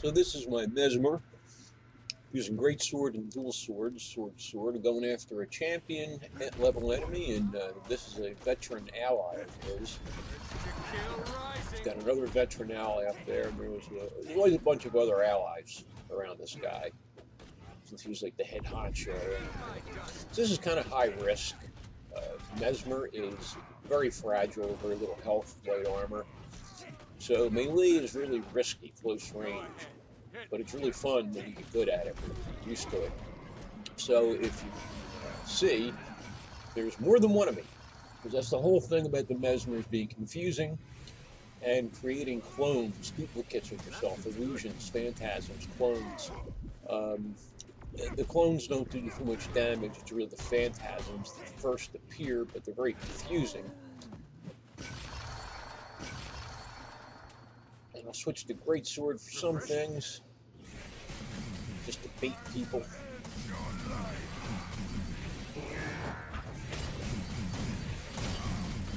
So this is my mesmer, using great sword and dual swords, sword, going after a champion level enemy, and this is a veteran ally of his. He's got another veteran ally up there, and there's always a bunch of other allies around this guy, since he's like the head honcho. So this is kind of high risk. Mesmer is very fragile, very little health, light armor. So melee is really risky, close range. But it's really fun when you get good at it, when you get used to it. So if you see, there's more than one of me. Because that's the whole thing about the mesmers being confusing and creating clones, duplicates of yourself, illusions, phantasms, clones. The clones don't do too much damage. It's really the phantasms that first appear, but they're very confusing. And I'll switch to great sword for some things, just to bait people.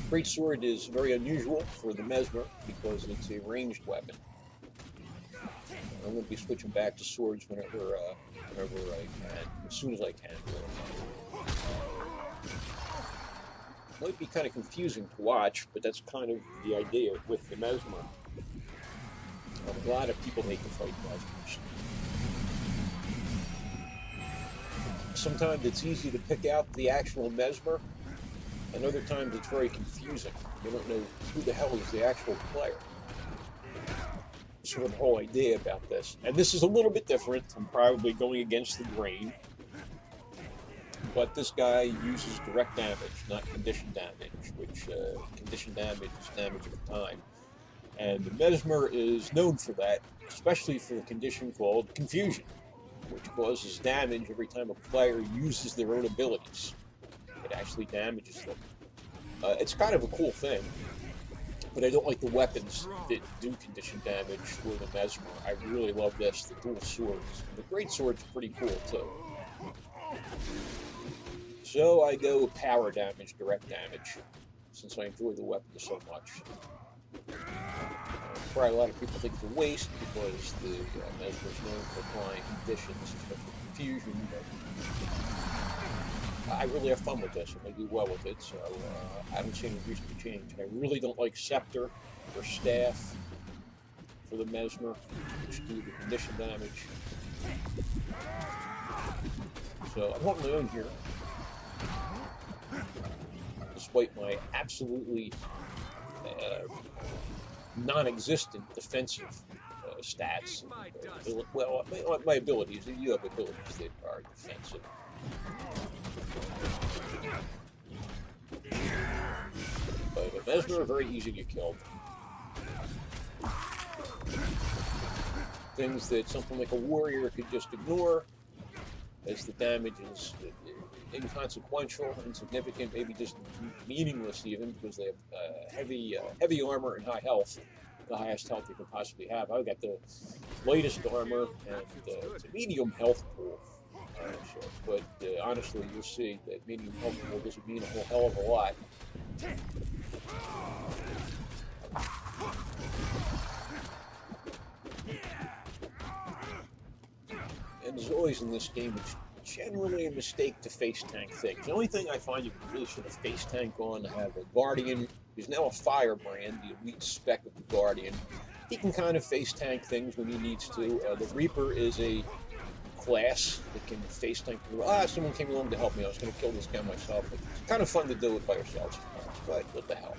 Great sword is very unusual for the mesmer because it's a ranged weapon. I'm going to be switching back to swords whenever I can, as soon as I can. Might be kind of confusing to watch, but that's kind of the idea with the mesmer. A lot of people make the fight mesmers. Sometimes it's easy to pick out the actual mesmer, and other times it's very confusing. You don't know who the hell is the actual player. Sort of the whole idea about this. And this is a little bit different. I'm probably going against the grain. But this guy uses direct damage, not conditioned damage, which conditioned damage is damage of time. And the mesmer is known for that, especially for the condition called confusion, which causes damage every time a player uses their own abilities. It actually damages them. It's kind of a cool thing, but I don't like the weapons that do condition damage for the mesmer. I really love this, the dual swords. The great sword's pretty cool too. So I go power damage, direct damage, since I enjoy the weapon so much. Probably a lot of people think it's a waste because the mesmer is known for applying conditions, especially confusion, but I really have fun with this, and I do well with it, so I haven't seen any reason to change. And I really don't like scepter or staff for the mesmer, which do the condition damage. So I'm holding my own here, despite my absolutely non-existent defensive stats. Well, my abilities, you have abilities that are defensive. But the mesmer are very easy to get killed. Things that something like a warrior could just ignore, as the damage is inconsequential, insignificant, maybe just meaningless even, because they have heavy armor and high health, the highest health you can possibly have. I've got the lightest armor and it's a medium health pool. But honestly, you'll see that medium health pool doesn't mean a whole hell of a lot. And as always in this game, it's generally a mistake to face tank things. The only thing I find you really should have face tank on to have a Guardian, who's now a firebrand, the elite spec of the Guardian. He can kind of face tank things when he needs to. The Reaper is a class that can face tank. Someone came along to help me. I was going to kill this guy myself. But it's kind of fun to do it by yourself sometimes, but what the hell.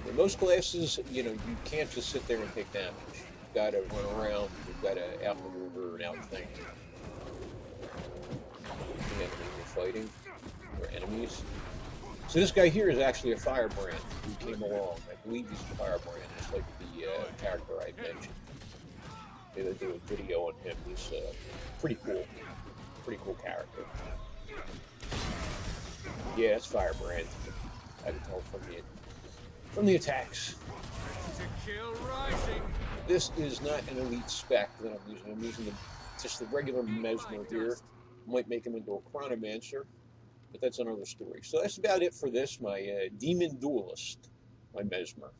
In most classes, you can't just sit there and take damage. You've got to run around. You've got to outmaneuver and outthink the enemy you're fighting, or enemies. So this guy here is actually a firebrand who came along. I believe he's a firebrand, just like the character I mentioned. They do a video on him. He's pretty cool character. Yeah, it's firebrand. I can tell from the attacks. This is not an elite spec that I'm using. I'm using just the regular mesmer here. Might make him into a chronomancer, but that's another story. So that's about it for this, my demon duelist, my mesmer.